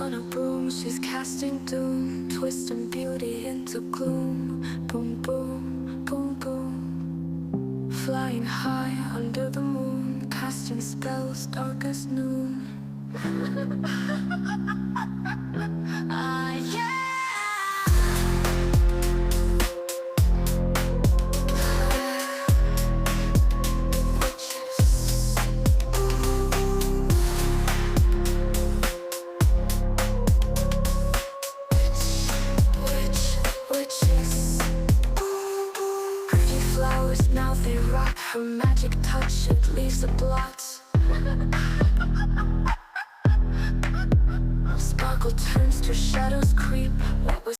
on a broom, she's casting doom, twisting beauty into gloom. Boom, boom, boom, boom. Flying high under the moon, casting spells dark as noon. Ah, yeah. Pretty flowers, now they rot. Her magic touch, it leaves a blot. Sparkle turns to shadows creep.